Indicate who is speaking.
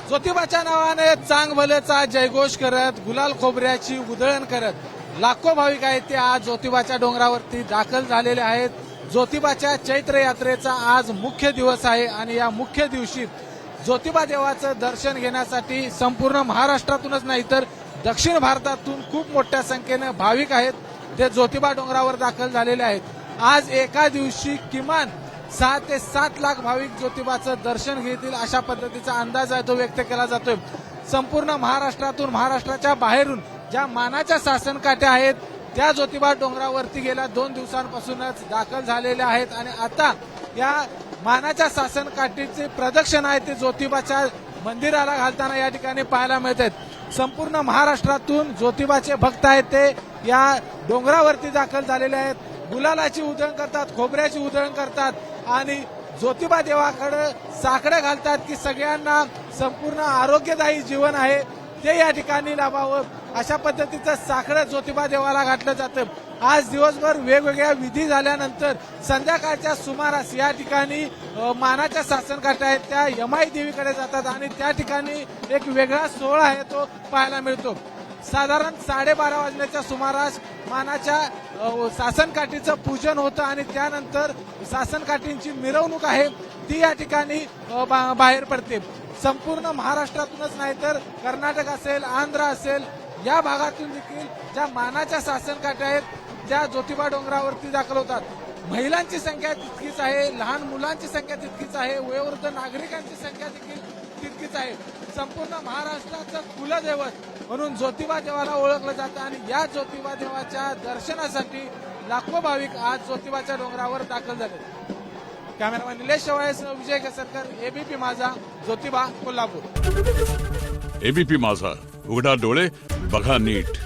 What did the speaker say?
Speaker 1: ज्योतिबाच्या नावाने चांग भलेचा जयघोष करत गुलाल खोबऱ्याची उधळण करत लाखो भाविक आहेत ते आज ज्योतिबाच्या डोंगरावरती दाखल झालेले आहेत. ज्योतिबाच्या चैत्र यात्रेचा आज मुख्य दिवस आहे आणि या मुख्य दिवशी ज्योतिबा देवाचं दर्शन घेण्यासाठी संपूर्ण महाराष्ट्रातूनच नाही तर दक्षिण भारतातून खूप मोठ्या संख्येने भाविक आहेत ते ज्योतिबा डोंगरावर दाखल झालेले आहेत. आज एका दिवशी किमान 6 ते 7 लाख भाविक ज्योतिबाचं दर्शन घेतील अशा पद्धतीचा अंदाज आहे तो व्यक्त केला जातोय. संपूर्ण महाराष्ट्रातून महाराष्ट्राच्या बाहेरून ज्या मानाच्या शासनकाठ्या आहेत त्या ज्योतिबा डोंगरावरती गेल्या 2 दिवसांपासूनच दाखल झालेल्या आहेत आणि आता या मानाच्या शासनकाठीचे प्रदक्षिण आहे ते ज्योतिबाच्या मंदिराला घालताना या ठिकाणी पाहायला मिळत आहेत. संपूर्ण महाराष्ट्रातून ज्योतिबाचे भक्त आहेत ते या डोंगरावरती दाखल झालेले आहेत. गुलालाची उधळण करतात, खोबऱ्याची उधळण करतात आणि ज्योतिबा देवाकडे साकडं घालतात की सगळ्यांना संपूर्ण आरोग्यदायी जीवन आहे ते या ठिकाणी लाभावं अशा पद्धतीचं साकडं ज्योतिबा देवाला घातलं जातं. आज दिवसभर वेगवेगळ्या विधी झाल्यानंतर संध्याकाळच्या सुमारास या ठिकाणी मानाच्या शासनकाठ्या आहेत त्या यमाई देवीकडे जातात आणि त्या ठिकाणी एक वेगळा सोहळा आहे तो पाहायला मिळतो. साधारण 12:30 वाजण्याच्या सुमारास मानाच्या शासनकाठीचं पूजन होतं आणि त्यानंतर शासनकाठींची मिरवणूक आहे ती या ठिकाणी बाहेर पडते. संपूर्ण महाराष्ट्रातूनच नाही तर कर्नाटक असेल, आंध्र असेल या भागातून देखील ज्या मानाच्या शासनकाठ्या आहेत त्या ज्योतिबा डोंगरावरती दाखल होतात. महिलांची संख्या तितकीच आहे, लहान मुलांची संख्या तितकीच आहे, वयोवृद्ध नागरिकांची संख्या देखील तितकीच आहे. संपूर्ण महाराष्ट्राचं कुलदैवत म्हणून ज्योतिबा देवाला ओळखलं जातं आणि या ज्योतिबा देवाच्या दर्शनासाठी लाखो भाविक आज ज्योतिबाच्या डोंगरावर दाखल झाले. कॅमेरामॅन निलेश शेवाळेसह विजय केसरकर, एबीपी माझा, ज्योतिबा, कोल्हापूर.
Speaker 2: एबीपी माझा, उघडा डोळे बघा नीट.